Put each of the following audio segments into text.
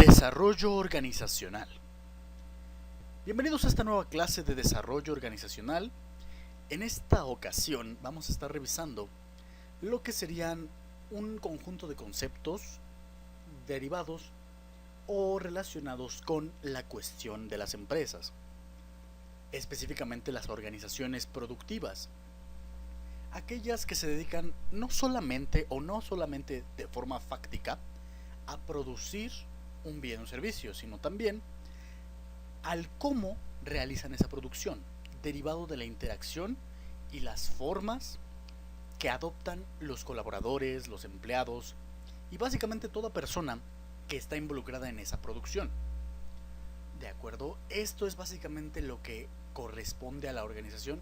Desarrollo organizacional. Bienvenidos a esta nueva clase de desarrollo organizacional. En esta ocasión vamos a estar revisando lo que serían un conjunto de conceptos derivados o relacionados con la cuestión de las empresas, específicamente las organizaciones productivas, aquellas que se dedican no solamente de forma fáctica a producir un bien o servicio, sino también al cómo realizan esa producción, derivado de la interacción y las formas que adoptan los colaboradores, los empleados y básicamente toda persona que está involucrada en esa producción. ¿De acuerdo? Esto es básicamente lo que corresponde a la organización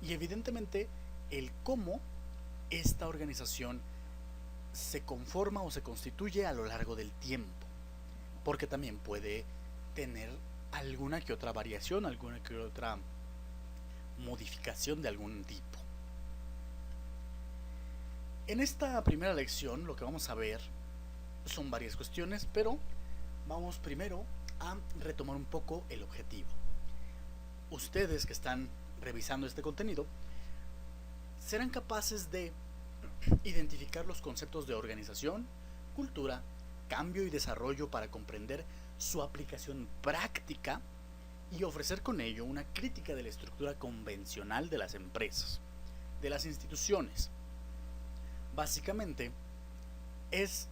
y evidentemente el cómo esta organización se conforma o se constituye a lo largo del tiempo, porque también puede tener alguna que otra variación, alguna que otra modificación de algún tipo. En esta primera lección lo que vamos a ver son varias cuestiones, pero vamos primero a retomar un poco el objetivo. Ustedes que están revisando este contenido serán capaces de identificar los conceptos de organización, cultura, cambio y desarrollo para comprender su aplicación práctica y ofrecer con ello una crítica de la estructura convencional de las empresas, de las instituciones. Básicamente, es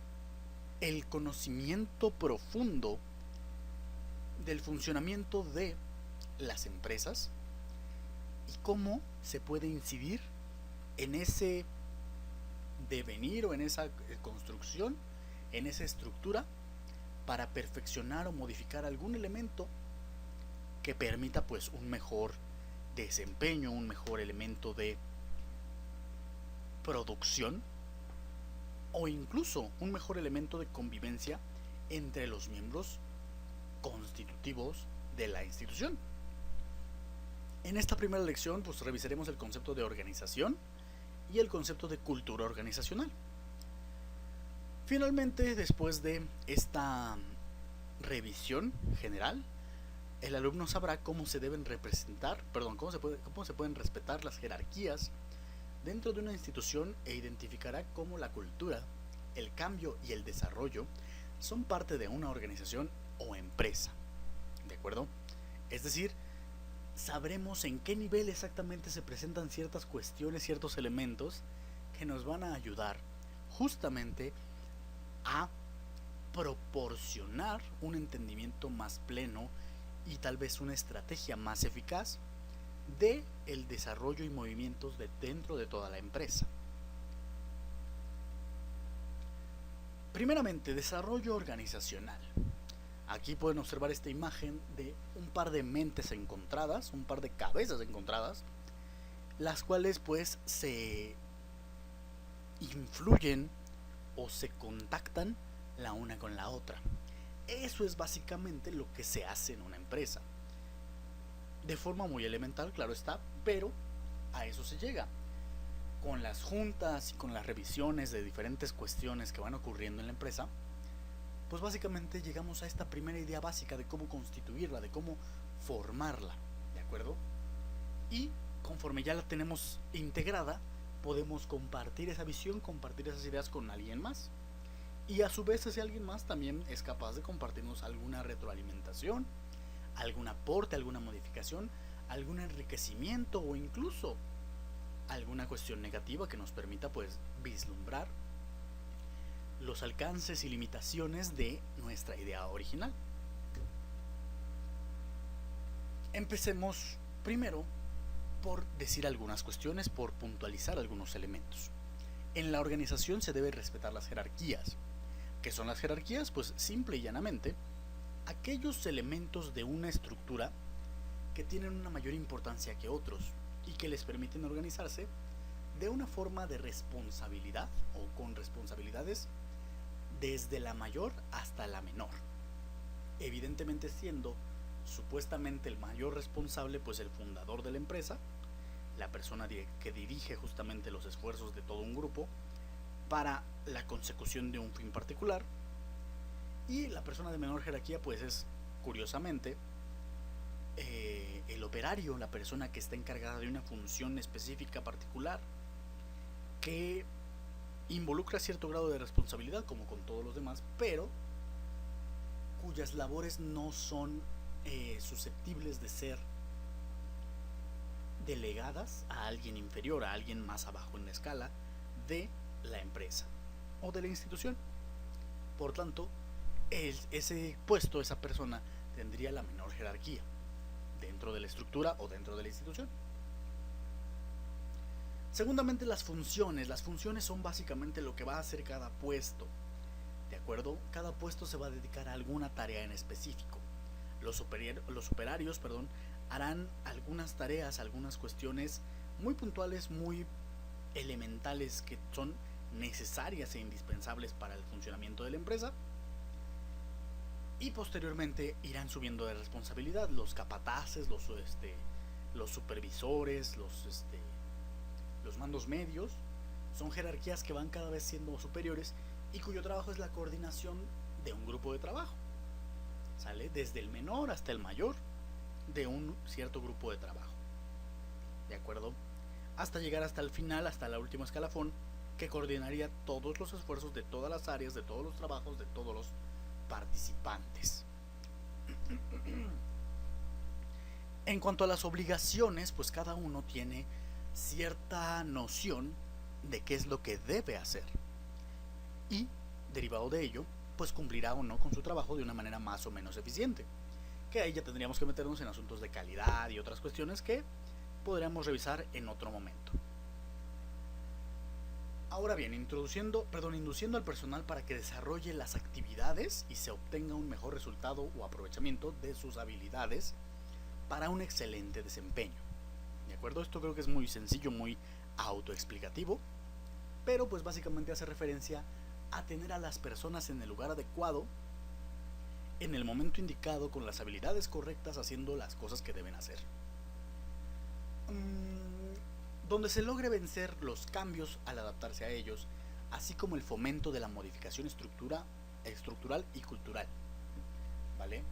el conocimiento profundo del funcionamiento de las empresas y cómo se puede incidir en ese devenir o en esa construcción, en esa estructura, para perfeccionar o modificar algún elemento que permita pues un mejor desempeño, un mejor elemento de producción o incluso un mejor elemento de convivencia entre los miembros constitutivos de la institución. En esta primera lección pues revisaremos el concepto de organización y el concepto de cultura organizacional. Finalmente, después de esta revisión general, el alumno sabrá cómo se deben cómo se pueden respetar las jerarquías dentro de una institución e identificará cómo la cultura, el cambio y el desarrollo son parte de una organización o empresa. ¿De acuerdo? Es decir, sabremos en qué nivel exactamente se presentan ciertas cuestiones, ciertos elementos que nos van a ayudar justamente a proporcionar un entendimiento más pleno y tal vez una estrategia más eficaz de el desarrollo y movimientos dentro de toda la empresa. Primeramente, desarrollo organizacional. Aquí pueden observar esta imagen de un par de mentes encontradas, un par de cabezas encontradas, las cuales pues se influyen o se contactan la una con la otra. Eso es básicamente lo que se hace en una empresa. De forma muy elemental, claro está, pero a eso se llega. Con las juntas y con las revisiones de diferentes cuestiones que van ocurriendo en la empresa, pues básicamente llegamos a esta primera idea básica de cómo constituirla, de cómo formarla, ¿de acuerdo? Y conforme ya la tenemos integrada, podemos compartir esa visión, compartir esas ideas con alguien más. Y a su vez ese alguien más también es capaz de compartirnos alguna retroalimentación, algún aporte, alguna modificación, algún enriquecimiento o incluso alguna cuestión negativa que nos permita pues vislumbrar los alcances y limitaciones de nuestra idea original. Empecemos primero por decir algunas cuestiones, por puntualizar algunos elementos. En la organización se debe respetar las jerarquías. ¿Qué son las jerarquías? Pues simple y llanamente, aquellos elementos de una estructura que tienen una mayor importancia que otros y que les permiten organizarse de una forma de responsabilidad o con responsabilidades desde la mayor hasta la menor. Evidentemente siendo supuestamente el mayor responsable pues el fundador de la empresa, la persona que dirige justamente los esfuerzos de todo un grupo para la consecución de un fin particular, Y la persona de menor jerarquía pues es, curiosamente, el operario, la persona que está encargada de una función específica particular, que involucra cierto grado de responsabilidad como con todos los demás, pero cuyas labores no son susceptibles de ser delegadas a alguien inferior, a alguien más abajo en la escala de la empresa o de la institución. Por tanto, ese puesto, esa persona, tendría la menor jerarquía dentro de la estructura o dentro de la institución. Segundamente, las funciones. Las funciones son básicamente lo que va a hacer cada puesto. ¿De acuerdo? Cada puesto se va a dedicar a alguna tarea en específico. Los operarios, harán algunas tareas, algunas cuestiones muy puntuales, muy elementales, que son necesarias e indispensables para el funcionamiento de la empresa. Y posteriormente irán subiendo de responsabilidad los capataces, los supervisores, los mandos medios. Son jerarquías que van cada vez siendo superiores y cuyo trabajo es la coordinación de un grupo de trabajo. ¿Sale? Desde el menor hasta el mayor de un cierto grupo de trabajo. ¿De acuerdo? Hasta llegar hasta el final, hasta el último escalafón, que coordinaría todos los esfuerzos de todas las áreas, de todos los trabajos, de todos los participantes. En cuanto a las obligaciones, pues cada uno tiene cierta noción de qué es lo que debe hacer. Y, derivado de ello, pues cumplirá o no con su trabajo de una manera más o menos eficiente. Que ahí ya tendríamos que meternos en asuntos de calidad y otras cuestiones que podríamos revisar en otro momento. Ahora bien, induciendo al personal para que desarrolle las actividades y se obtenga un mejor resultado o aprovechamiento de sus habilidades para un excelente desempeño. ¿De acuerdo? Esto creo que es muy sencillo, muy autoexplicativo, pero pues básicamente hace referencia a tener a las personas en el lugar adecuado, en el momento indicado, con las habilidades correctas, haciendo las cosas que deben hacer. Donde se logre vencer los cambios al adaptarse a ellos, así como el fomento de la modificación estructural y cultural. ¿Vale?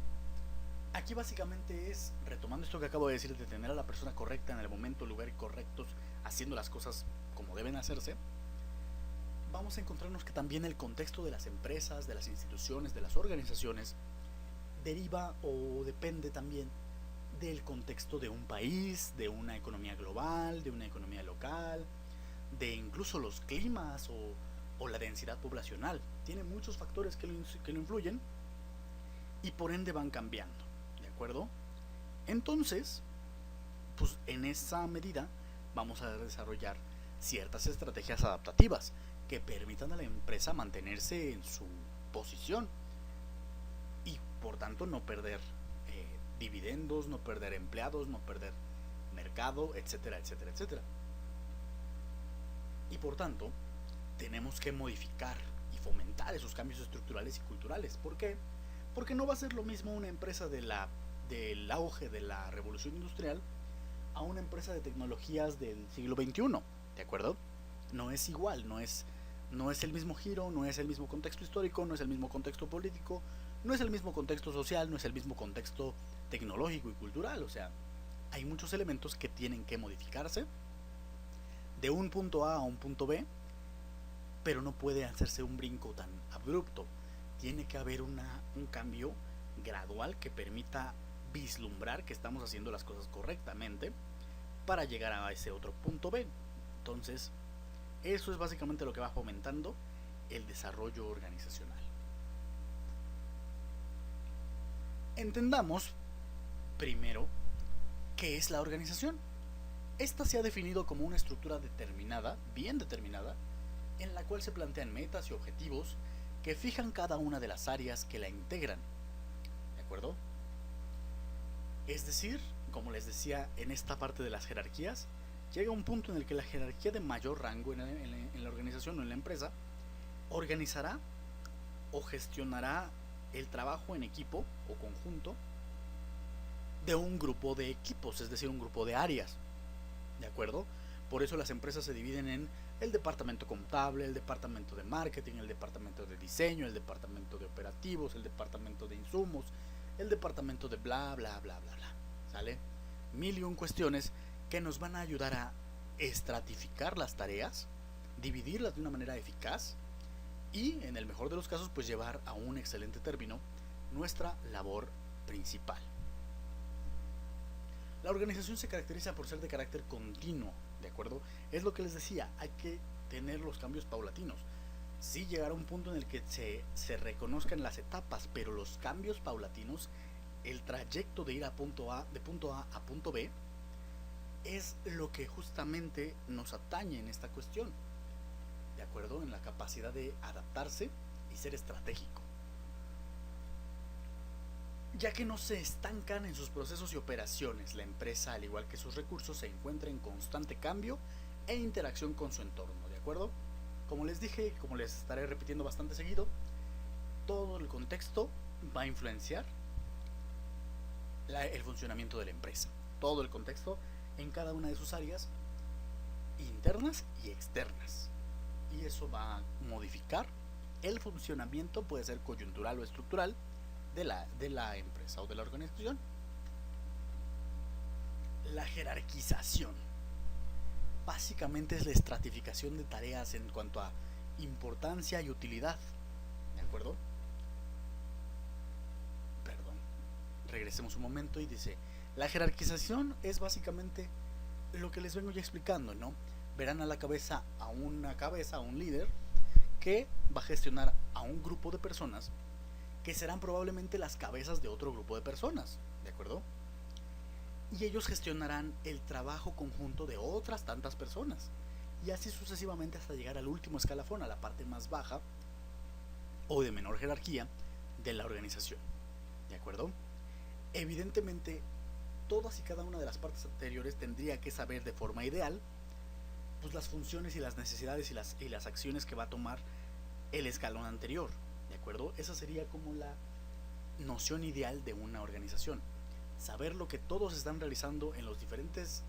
Aquí básicamente es, retomando esto que acabo de decir, de tener a la persona correcta en el momento, lugar correctos, haciendo las cosas como deben hacerse. Vamos a encontrarnos que también el contexto de las empresas, de las instituciones, de las organizaciones, deriva o depende también del contexto de un país, de una economía global, de una economía local, de incluso los climas o la densidad poblacional. Tiene muchos factores que lo influyen y por ende van cambiando, ¿de acuerdo? Entonces, pues en esa medida vamos a desarrollar ciertas estrategias adaptativas que permitan a la empresa mantenerse en su posición y por tanto no perder dividendos, no perder empleados, no perder mercado, etcétera, etcétera, etcétera. Y por tanto, tenemos que modificar y fomentar esos cambios estructurales y culturales. ¿Por qué? Porque no va a ser lo mismo una empresa del auge de la revolución industrial a una empresa de tecnologías del siglo XXI, ¿de acuerdo? No es igual, no es el mismo giro, no es el mismo contexto histórico, no es el mismo contexto político, no es el mismo contexto social, no es el mismo contexto tecnológico y cultural. O sea, hay muchos elementos que tienen que modificarse de un punto A a un punto B, pero no puede hacerse un brinco tan abrupto. Tiene que haber un cambio gradual que permita vislumbrar que estamos haciendo las cosas correctamente para llegar a ese otro punto B. Entonces, eso es básicamente lo que va fomentando el desarrollo organizacional. Entendamos primero qué es la organización. Esta se ha definido como una estructura determinada, bien determinada, en la cual se plantean metas y objetivos que fijan cada una de las áreas que la integran. ¿De acuerdo? Es decir, como les decía, en esta parte de las jerarquías, llega un punto en el que la jerarquía de mayor rango en la organización o en la empresa organizará o gestionará el trabajo en equipo o conjunto de un grupo de equipos, es decir, un grupo de áreas. ¿De acuerdo? Por eso las empresas se dividen en el departamento contable, el departamento de marketing, el departamento de diseño, el departamento de operativos, el departamento de insumos, el departamento de bla bla bla bla bla. ¿Sale? Mil y un cuestiones que nos van a ayudar a estratificar las tareas, dividirlas de una manera eficaz y, en el mejor de los casos, pues llevar a un excelente término nuestra labor principal. La organización se caracteriza por ser de carácter continuo, ¿de acuerdo? Es lo que les decía, hay que tener los cambios paulatinos. Sí llegará un punto en el que se reconozcan las etapas, pero los cambios paulatinos, el trayecto de ir a punto A, de punto A punto B, es lo que justamente nos atañe en esta cuestión, ¿de acuerdo? En la capacidad de adaptarse y ser estratégico, ya que no se estancan en sus procesos y operaciones. La empresa, al igual que sus recursos, se encuentra en constante cambio e interacción con su entorno, ¿de acuerdo? Como les dije, como les estaré repitiendo bastante seguido, todo el contexto va a influenciar el funcionamiento de la empresa. Todo el contexto en cada una de sus áreas internas y externas. Y eso va a modificar el funcionamiento, puede ser coyuntural o estructural, de la empresa o de la organización. La jerarquización básicamente es la estratificación de tareas en cuanto a importancia y utilidad, ¿de acuerdo? Perdón, regresemos un momento y dice, la jerarquización es básicamente lo que les vengo ya explicando, ¿no? Verán a un líder que va a gestionar a un grupo de personas que serán probablemente las cabezas de otro grupo de personas, ¿de acuerdo? Y ellos gestionarán el trabajo conjunto de otras tantas personas, y así sucesivamente hasta llegar al último escalafón, a la parte más baja o de menor jerarquía de la organización, ¿de acuerdo? Evidentemente, todas y cada una de las partes anteriores tendría que saber de forma ideal pues las funciones y las necesidades y las acciones que va a tomar el escalón anterior, ¿de acuerdo? Esa sería como la noción ideal de una organización. Saber lo que todos están realizando en los diferentes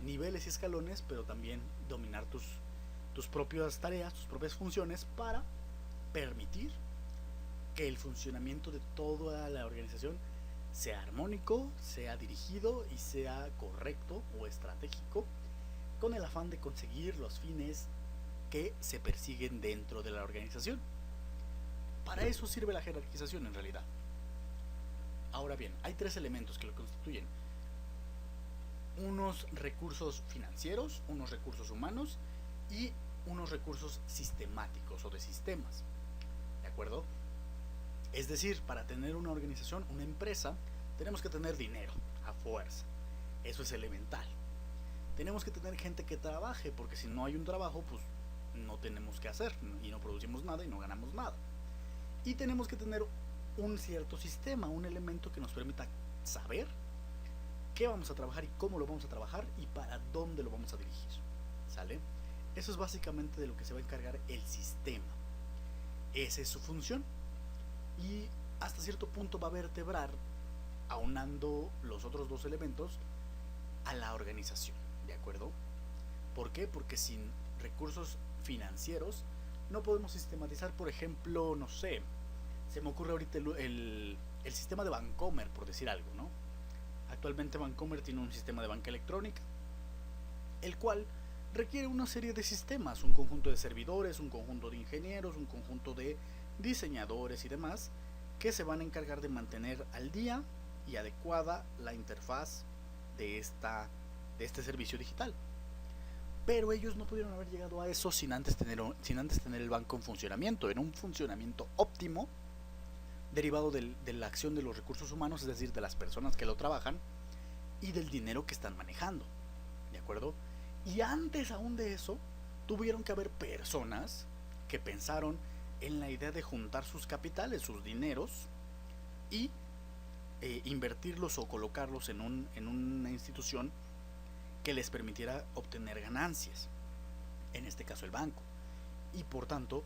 niveles y escalones, pero también dominar tus propias tareas, tus propias funciones para permitir que el funcionamiento de toda la organización sea armónico, sea dirigido y sea correcto o estratégico, con el afán de conseguir los fines que se persiguen dentro de la organización. Para eso sirve la jerarquización en realidad. Ahora bien, hay tres elementos que lo constituyen: unos recursos financieros, unos recursos humanos y unos recursos sistemáticos o de sistemas, ¿de acuerdo? Es decir, para tener una organización, una empresa, tenemos que tener dinero a fuerza. Eso es elemental. Tenemos que tener gente que trabaje, porque si no hay un trabajo, pues no tenemos que hacer y no producimos nada y no ganamos nada. Y tenemos que tener un cierto sistema, un elemento que nos permita saber qué vamos a trabajar y cómo lo vamos a trabajar y para dónde lo vamos a dirigir, ¿sale? Eso es básicamente de lo que se va a encargar el sistema. Esa es su función y hasta cierto punto va a vertebrar, aunando los otros dos elementos, a la organización, ¿de acuerdo? ¿Por qué? Porque sin recursos financieros no podemos sistematizar, por ejemplo, no sé, se me ocurre ahorita el sistema de Bancomer, por decir algo, ¿no? Actualmente Bancomer tiene un sistema de banca electrónica, el cual requiere una serie de sistemas, un conjunto de servidores, un conjunto de ingenieros, un conjunto de diseñadores y demás, que se van a encargar de mantener al día y adecuada la interfaz de este servicio digital. Pero ellos no pudieron haber llegado a eso sin antes tener el banco en funcionamiento, en un funcionamiento óptimo, derivado de la acción de los recursos humanos, es decir, de las personas que lo trabajan y del dinero que están manejando, ¿de acuerdo? Y antes aún de eso, tuvieron que haber personas que pensaron en la idea de juntar sus capitales, sus dineros, y invertirlos o colocarlos en una institución que les permitiera obtener ganancias, en este caso el banco, y por tanto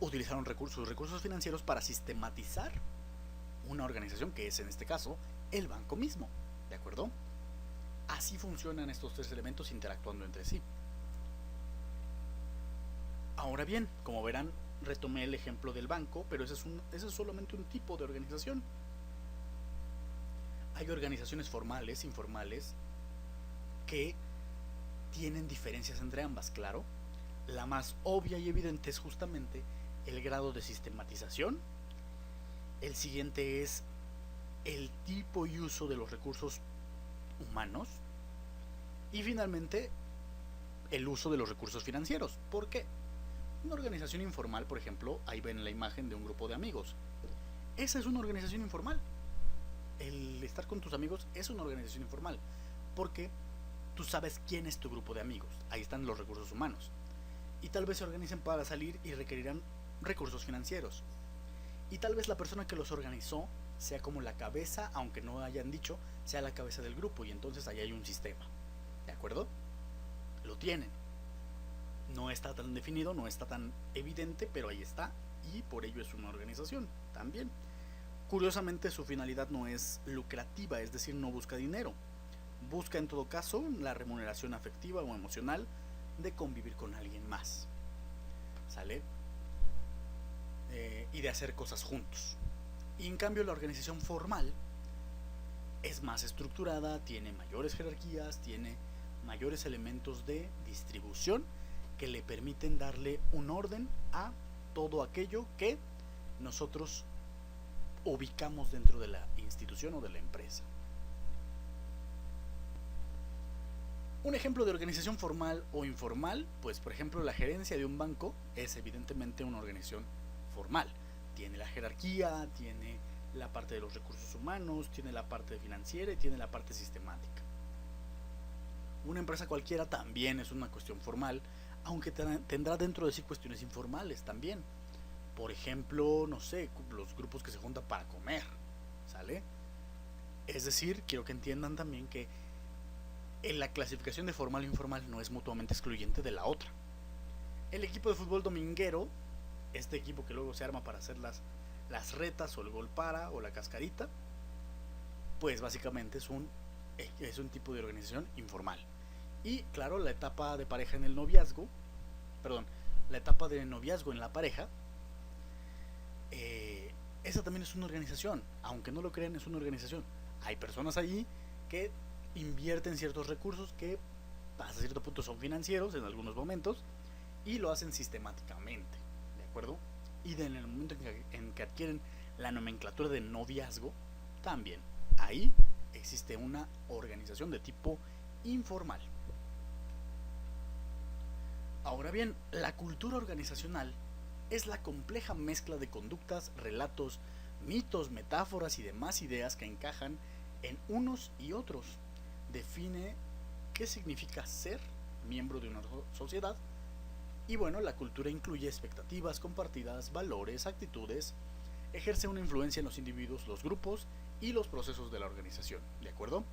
utilizaron sus recursos financieros para sistematizar una organización que es en este caso el banco mismo, ¿de acuerdo? Así funcionan estos tres elementos interactuando entre sí. Ahora bien, como verán, retomé el ejemplo del banco, pero ese es solamente un tipo de organización. Hay organizaciones formales, informales, que tienen diferencias entre ambas, claro. La más obvia y evidente es justamente el grado de sistematización. El siguiente es el tipo y uso de los recursos humanos. Y finalmente, el uso de los recursos financieros. ¿Por qué? Una organización informal, por ejemplo, ahí ven la imagen de un grupo de amigos. Esa es una organización informal. El estar con tus amigos es una organización informal. Porque tú sabes quién es tu grupo de amigos. Ahí están los recursos humanos. Y tal vez se organicen para salir y requerirán recursos financieros. Y tal vez la persona que los organizó sea como la cabeza, aunque no hayan dicho, sea la cabeza del grupo. Y entonces ahí hay un sistema. ¿De acuerdo? Lo tienen. No está tan definido, no está tan evidente, pero ahí está. Y por ello es una organización también. Curiosamente su finalidad no es lucrativa, es decir, no busca dinero. Busca en todo caso la remuneración afectiva o emocional de convivir con alguien más. ¿Sale? Y de hacer cosas juntos. Y en cambio la organización formal es más estructurada, tiene mayores jerarquías, tiene mayores elementos de distribución que le permiten darle un orden a todo aquello que nosotros ubicamos dentro de la institución o de la empresa. Un ejemplo de organización formal o informal, pues por ejemplo la gerencia de un banco es evidentemente una organización formal. Tiene la jerarquía, tiene la parte de los recursos humanos, tiene la parte financiera y tiene la parte sistemática. Una empresa cualquiera también es una cuestión formal, aunque tendrá dentro de sí cuestiones informales también. Por ejemplo, no sé, los grupos que se juntan para comer, ¿sale? Es decir, quiero que entiendan también que en la clasificación de formal e informal no es mutuamente excluyente de la otra. El equipo de fútbol dominguero, este equipo que luego se arma para hacer las retas o el gol para o la cascarita, pues básicamente es un tipo de organización informal. Y claro, la etapa de pareja en el noviazgo, perdón, la etapa de noviazgo en la pareja, esa también es una organización, aunque no lo crean, es una organización. Hay personas allí que invierten ciertos recursos que hasta cierto punto son financieros en algunos momentos y lo hacen sistemáticamente, ¿de acuerdo? Y en el momento en que adquieren la nomenclatura de noviazgo, también ahí existe una organización de tipo informal. Ahora bien, la cultura organizacional es la compleja mezcla de conductas, relatos, mitos, metáforas y demás ideas que encajan en unos y otros. Define qué significa ser miembro de una sociedad. Y bueno, la cultura incluye expectativas compartidas, valores, actitudes, ejerce una influencia en los individuos, los grupos y los procesos de la organización, ¿de acuerdo?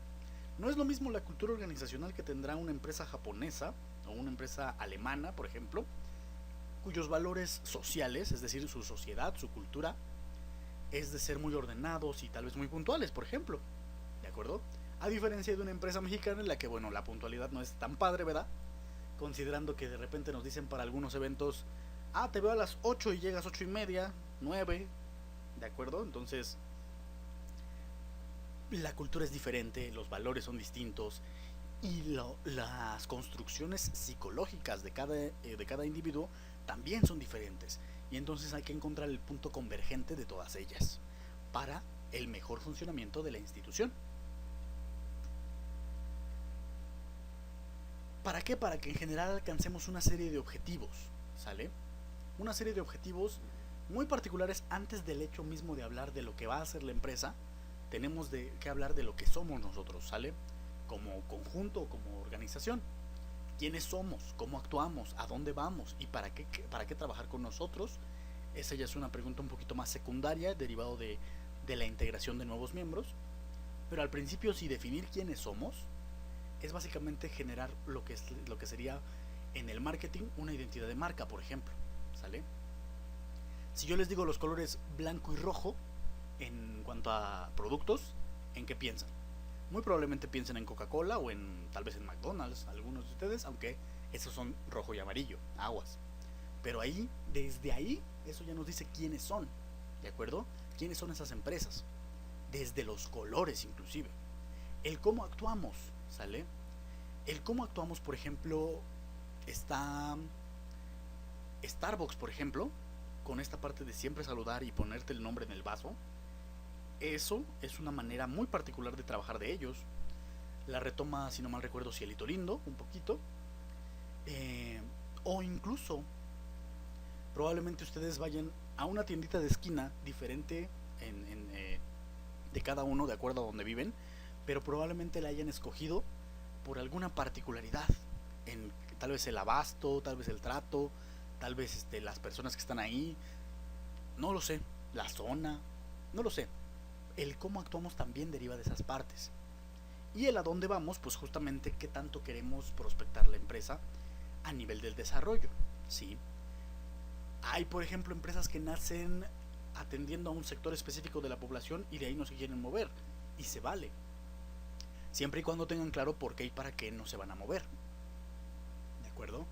No es lo mismo la cultura organizacional que tendrá una empresa japonesa o una empresa alemana, por ejemplo, cuyos valores sociales, es decir, su sociedad, su cultura, es de ser muy ordenados y tal vez muy puntuales, por ejemplo, ¿de acuerdo? A diferencia de una empresa mexicana en la que, bueno, la puntualidad no es tan padre, ¿verdad? Considerando que de repente nos dicen para algunos eventos, te veo a las 8 y llegas 8:30, 9, ¿de acuerdo? Entonces, la cultura es diferente, los valores son distintos y las construcciones psicológicas de cada individuo también son diferentes. Y entonces hay que encontrar el punto convergente de todas ellas para el mejor funcionamiento de la institución. ¿Para qué? Para que en general alcancemos una serie de objetivos, ¿sale? Una serie de objetivos muy particulares antes del hecho mismo de hablar de lo que va a hacer la empresa. Tenemos que hablar de lo que somos nosotros, ¿sale? Como conjunto, como organización. ¿Quiénes somos? ¿Cómo actuamos? ¿A dónde vamos? ¿Y para qué trabajar con nosotros? Esa ya es una pregunta un poquito más secundaria, derivado de la integración de nuevos miembros. Pero al principio, sí, definir quiénes somos es básicamente generar lo que sería en el marketing una identidad de marca, por ejemplo, ¿sale? Si yo les digo los colores blanco y rojo en cuanto a productos, ¿en qué piensan? Muy probablemente piensen en Coca-Cola o tal vez en McDonald's, algunos de ustedes, aunque esos son rojo y amarillo, aguas. Pero ahí, desde ahí, eso ya nos dice quiénes son, ¿de acuerdo? ¿Quiénes son esas empresas? Desde los colores inclusive. El cómo actuamos, ¿sale? El cómo actuamos, por ejemplo, está Starbucks, por ejemplo, con esta parte de siempre saludar y ponerte el nombre en el vaso. Eso es una manera muy particular de trabajar de ellos. La retoma, si no mal recuerdo, Cielito Lindo, un poquito. O incluso, probablemente ustedes vayan a una tiendita de esquina diferente de cada uno, de acuerdo a donde viven, pero probablemente la hayan escogido por alguna particularidad. En tal vez el abasto, tal vez el trato, tal vez las personas que están ahí, no lo sé, la zona, no lo sé. El cómo actuamos también deriva de esas partes. Y el a dónde vamos, pues justamente qué tanto queremos prospectar la empresa a nivel del desarrollo, ¿sí? Hay, por ejemplo, empresas que nacen atendiendo a un sector específico de la población y de ahí no se quieren mover, y se vale, siempre y cuando tengan claro por qué y para qué no se van a mover, ¿de acuerdo?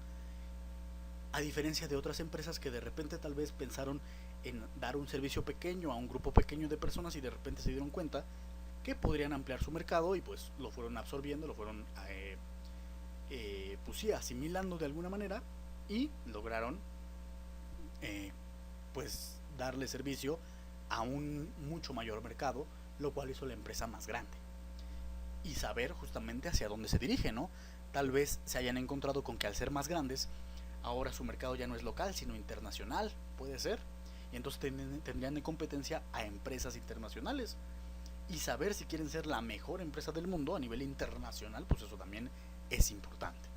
A diferencia de otras empresas que de repente tal vez pensaron en dar un servicio pequeño a un grupo pequeño de personas y de repente se dieron cuenta que podrían ampliar su mercado y pues lo fueron absorbiendo, lo fueron pues sí, asimilando de alguna manera y lograron pues darle servicio a un mucho mayor mercado, lo cual hizo la empresa más grande. Y saber justamente hacia dónde se dirige, ¿no? Tal vez se hayan encontrado con que al ser más grandes, ahora su mercado ya no es local, sino internacional, puede ser. Y entonces tendrían de competencia a empresas internacionales. Y saber si quieren ser la mejor empresa del mundo a nivel internacional, pues eso también es importante.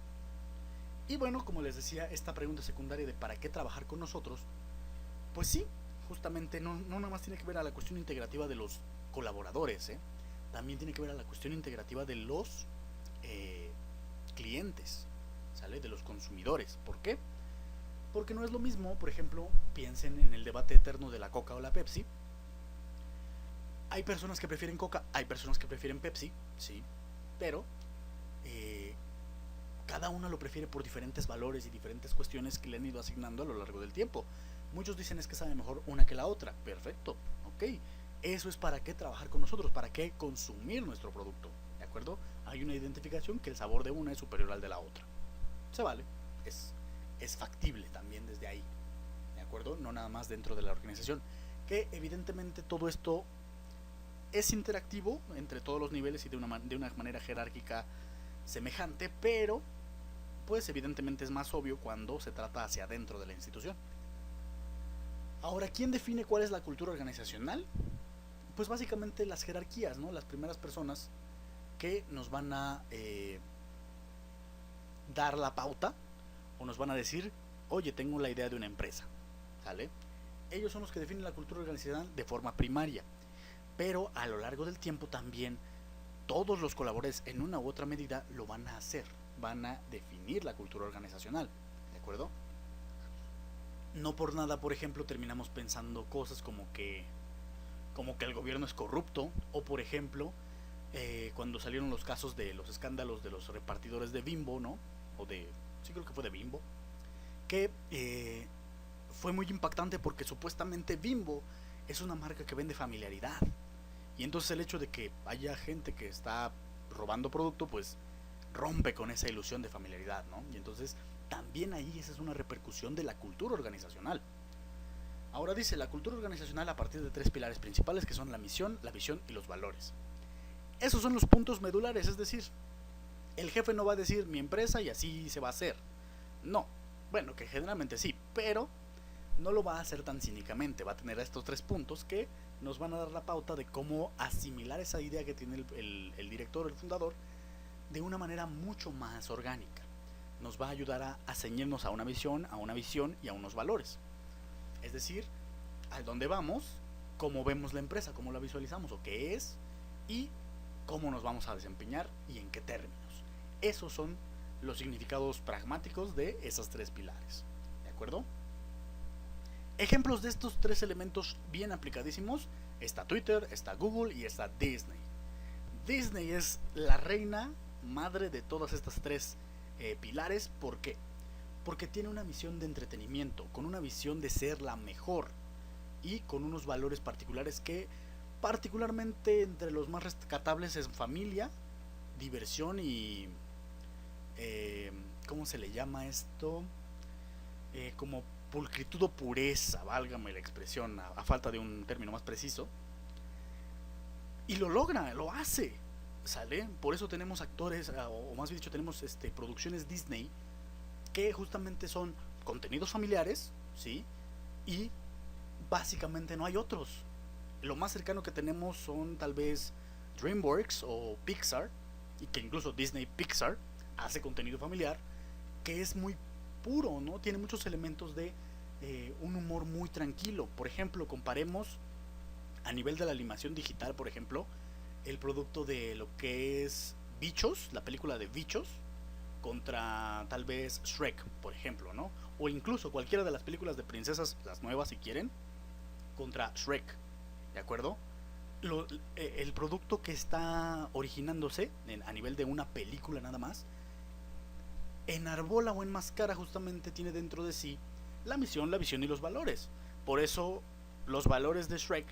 Y bueno, como les decía, esta pregunta secundaria de ¿para qué trabajar con nosotros? Pues sí, justamente no nada más tiene que ver a la cuestión integrativa de los colaboradores, ¿eh? También tiene que ver a la cuestión integrativa de los clientes, ¿sale? De los consumidores. ¿Por qué? Porque no es lo mismo, por ejemplo, piensen en el debate eterno de la Coca o la Pepsi. Hay personas que prefieren Coca, hay personas que prefieren Pepsi, sí, pero cada una lo prefiere por diferentes valores y diferentes cuestiones que le han ido asignando a lo largo del tiempo. Muchos dicen es que sabe mejor una que la otra. Perfecto, ok. Eso es para qué trabajar con nosotros, para qué consumir nuestro producto, ¿de acuerdo? Hay una identificación que el sabor de una es superior al de la otra. Se vale, es factible también desde ahí, ¿de acuerdo? No nada más dentro de la organización. Que evidentemente todo esto es interactivo entre todos los niveles y de una manera jerárquica semejante, pero pues evidentemente es más obvio cuando se trata hacia adentro de la institución. Ahora, ¿quién define cuál es la cultura organizacional? Pues básicamente las jerarquías, ¿no? Las primeras personas que nos van a dar la pauta o nos van a decir, oye, tengo la idea de una empresa, ¿sale? Ellos son los que definen la cultura organizacional de forma primaria, pero a lo largo del tiempo también todos los colaboradores en una u otra medida lo van a hacer, van a definir la cultura organizacional, ¿de acuerdo? No por nada, por ejemplo, terminamos pensando cosas como que el gobierno es corrupto, o por ejemplo, cuando salieron los casos de los escándalos de los repartidores de Bimbo, ¿no? Sí creo que fue de Bimbo, que fue muy impactante porque supuestamente Bimbo es una marca que vende familiaridad. Y entonces el hecho de que haya gente que está robando producto, pues rompe con esa ilusión de familiaridad, ¿no? Y entonces también ahí esa es una repercusión de la cultura organizacional. Ahora dice, la cultura organizacional a partir de 3 pilares principales que son la misión, la visión y los valores. Esos son los puntos medulares, es decir, el jefe no va a decir mi empresa y así se va a hacer. No, bueno, que generalmente sí, pero no lo va a hacer tan cínicamente, va a tener estos 3 puntos que nos van a dar la pauta de cómo asimilar esa idea que tiene el director, el fundador, de una manera mucho más orgánica. Nos va a ayudar a ceñirnos a una visión y a unos valores. Es decir, a dónde vamos, cómo vemos la empresa, cómo la visualizamos o qué es y cómo nos vamos a desempeñar y en qué términos. Esos son los significados pragmáticos de esos 3 pilares. ¿De acuerdo? Ejemplos de estos 3 elementos bien aplicadísimos: está Twitter, está Google y está Disney. Disney es la reina madre de todas estas 3 pilares. ¿Por qué? porque tiene una misión de entretenimiento, con una visión de ser la mejor y con unos valores particulares que particularmente entre los más rescatables es familia, diversión y ¿cómo se le llama esto? Como pulcritud o pureza, válgame la expresión, a falta de un término más preciso. Y lo logra, lo hace, ¿sale? Por eso tenemos actores, o más bien dicho, tenemos producciones Disney que justamente son contenidos familiares, ¿sí? Y básicamente no hay otros. Lo más cercano que tenemos son tal vez DreamWorks o Pixar, y que incluso Disney Pixar hace contenido familiar, que es muy puro, ¿no? Tiene muchos elementos de un humor muy tranquilo. Por ejemplo, comparemos a nivel de la animación digital, por ejemplo, el producto de lo que es Bichos, la película de Bichos, contra tal vez Shrek, por ejemplo, ¿no? O incluso cualquiera de las películas de princesas, las nuevas si quieren, contra Shrek, ¿de acuerdo? El producto que está originándose a nivel de una película nada más, enarbola o enmascara justamente, tiene dentro de sí la misión, la visión y los valores. Por eso los valores de Shrek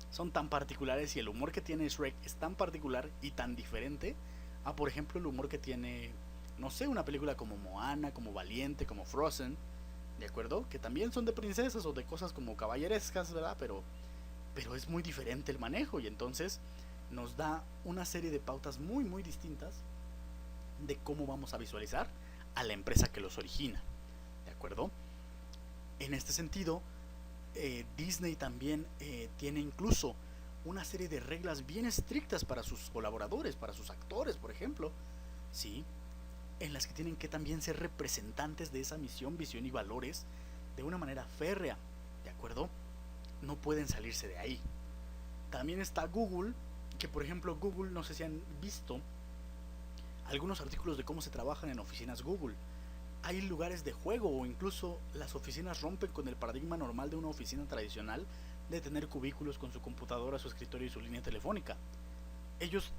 son tan particulares y el humor que tiene Shrek es tan particular y tan diferente a, por ejemplo, el humor que tiene, no sé, una película como Moana, como Valiente, como Frozen, ¿de acuerdo? Que también son de princesas o de cosas como caballerescas, ¿verdad? Pero es muy diferente el manejo y entonces nos da una serie de pautas muy, muy distintas de cómo vamos a visualizar a la empresa que los origina, ¿de acuerdo? En este sentido, Disney también tiene incluso una serie de reglas bien estrictas para sus colaboradores, para sus actores, por ejemplo, ¿sí? En las que tienen que también ser representantes de esa misión, visión y valores de una manera férrea, ¿de acuerdo? No pueden salirse de ahí. También está Google, que por ejemplo Google, no sé si han visto algunos artículos de cómo se trabajan en oficinas Google. Hay lugares de juego o incluso las oficinas rompen con el paradigma normal de una oficina tradicional de tener cubículos con su computadora, su escritorio y su línea telefónica. Ellos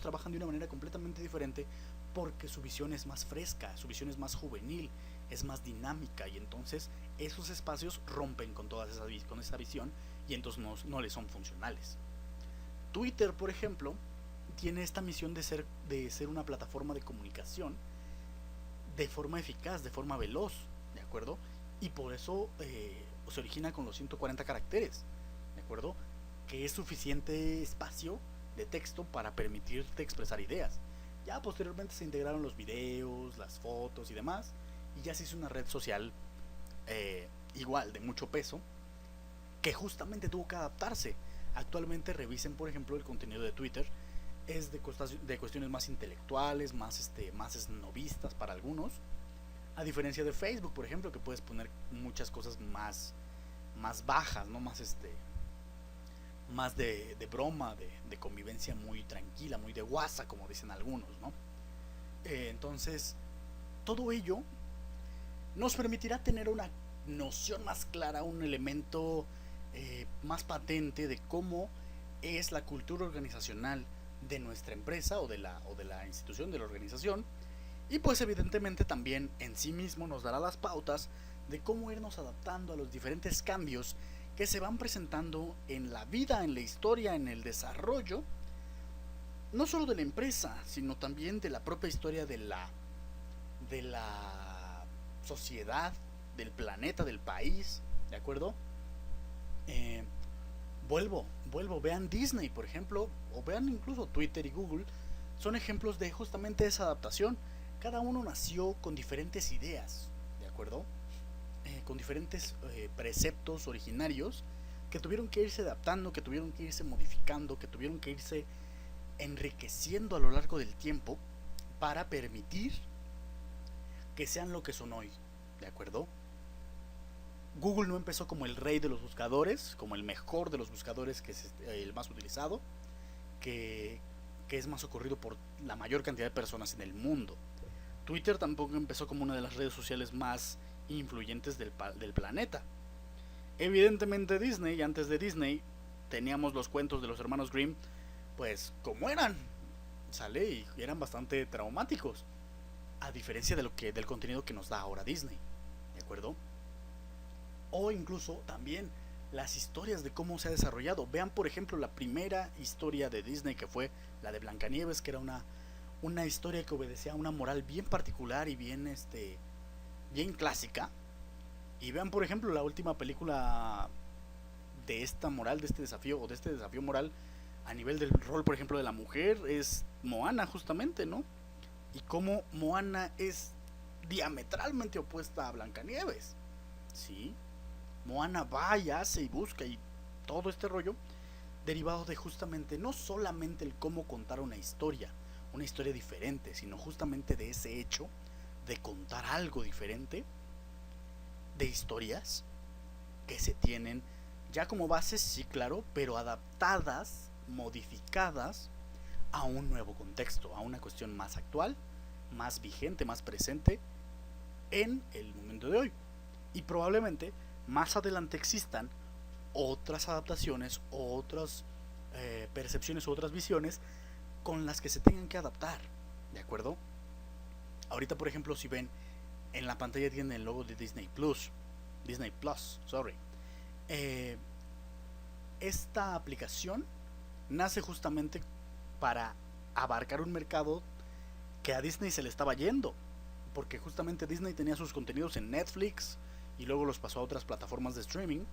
trabajan de una manera completamente diferente porque su visión es más fresca, su visión es más juvenil, es más dinámica y entonces esos espacios rompen con con esa visión y entonces no les son funcionales. Twitter, por ejemplo, tiene esta misión de ser una plataforma de comunicación de forma eficaz, de forma veloz, ¿de acuerdo? Y por eso se origina con los 140 caracteres, ¿de acuerdo? Que es suficiente espacio de texto para permitirte expresar ideas. Ya posteriormente se integraron los videos, las fotos y demás, y ya se hizo una red social igual, de mucho peso, que justamente tuvo que adaptarse. Actualmente revisen, por ejemplo, el contenido de Twitter, es de cuestiones más intelectuales, más esnovistas para algunos, a diferencia de Facebook, por ejemplo, que puedes poner muchas cosas más bajas, ¿no? Más de broma, de convivencia muy tranquila, muy de guasa, como dicen algunos, ¿no? Entonces, todo ello nos permitirá tener una noción más clara, un elemento más patente de cómo es la cultura organizacional de nuestra empresa o de la institución, de la organización, y pues evidentemente también en sí mismo nos dará las pautas de cómo irnos adaptando a los diferentes cambios que se van presentando en la vida, en la historia, en el desarrollo, no solo de la empresa, sino también de la propia historia de la sociedad, del planeta, del país, ¿de acuerdo? Eh, vean Disney, por ejemplo, o vean incluso Twitter y Google, son ejemplos de justamente esa adaptación. Cada uno nació con diferentes ideas, ¿de acuerdo? Con diferentes preceptos originarios que tuvieron que irse adaptando, que tuvieron que irse modificando, que tuvieron que irse enriqueciendo a lo largo del tiempo para permitir que sean lo que son hoy, ¿de acuerdo? Google no empezó como el rey de los buscadores, como el mejor de los buscadores, que es el más utilizado, que, que es más ocurrido por la mayor cantidad de personas en el mundo. Twitter tampoco empezó como una de las redes sociales más influyentes del planeta. Evidentemente Disney, antes de Disney, teníamos los cuentos de los hermanos Grimm, pues como eran, sale, y eran bastante traumáticos, a diferencia del contenido que nos da ahora Disney. acuerdo? O incluso también las historias de cómo se ha desarrollado. Vean, por ejemplo, la primera historia de Disney, que fue la de Blancanieves, que era una historia que obedecía a una moral bien particular y bien, bien clásica. Y vean, por ejemplo, la última película de esta moral, de este desafío, o de este desafío moral a nivel del rol, por ejemplo, de la mujer, es Moana, justamente, ¿no? Y cómo Moana es diametralmente opuesta a Blancanieves, ¿sí? Moana va y hace y busca y todo este rollo derivado de justamente no solamente el cómo contar una historia diferente, sino justamente de ese hecho de contar algo diferente, de historias que se tienen ya como bases, sí, claro, pero adaptadas, modificadas a un nuevo contexto, a una cuestión más actual, más vigente, más presente en el momento de hoy. Y probablemente más adelante existan otras adaptaciones, otras percepciones, otras visiones con las que se tengan que adaptar, ¿de acuerdo? Ahorita, por ejemplo, si ven en la pantalla tienen el logo de Disney Plus, sorry. Eh, Esta aplicación nace justamente para abarcar un mercado que a Disney se le estaba yendo, porque justamente Disney tenía sus contenidos en Netflix y luego los pasó a otras plataformas de streaming,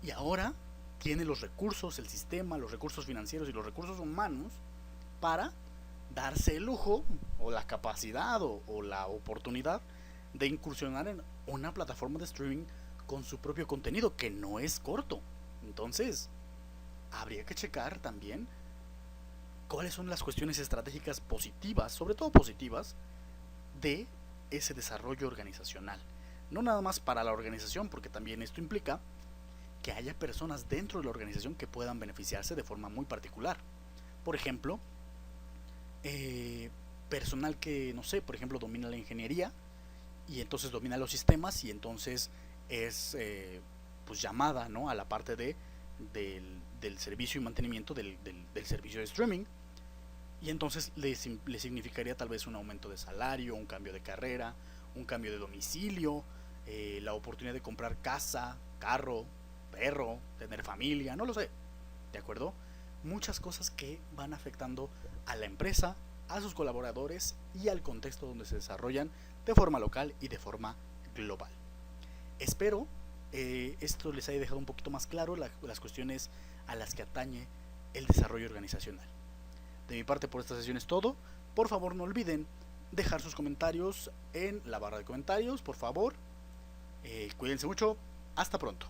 y ahora tiene los recursos, el sistema, los recursos financieros y los recursos humanos para darse el lujo o la capacidad o la oportunidad de incursionar en una plataforma de streaming con su propio contenido que no es corto. Entonces, habría que checar también cuáles son las cuestiones estratégicas positivas, sobre todo positivas, de ese desarrollo organizacional. No nada más para la organización, porque también esto implica que haya personas dentro de la organización que puedan beneficiarse de forma muy particular. Por ejemplo, personal que, no sé, por ejemplo, domina la ingeniería y entonces domina los sistemas y entonces es pues llamada, ¿no?, a la parte del servicio y mantenimiento del servicio de streaming, y entonces le significaría tal vez un aumento de salario, un cambio de carrera, un cambio de domicilio, la oportunidad de comprar casa, carro, perro, tener familia, no lo sé, ¿de acuerdo? Muchas cosas que van afectando a la empresa, a sus colaboradores y al contexto donde se desarrollan de forma local y de forma global. Espero esto les haya dejado un poquito más claro las cuestiones a las que atañe el desarrollo organizacional. De mi parte por esta sesión es todo. Por favor no olviden dejar sus comentarios en la barra de comentarios, por favor. Cuídense mucho. Hasta pronto.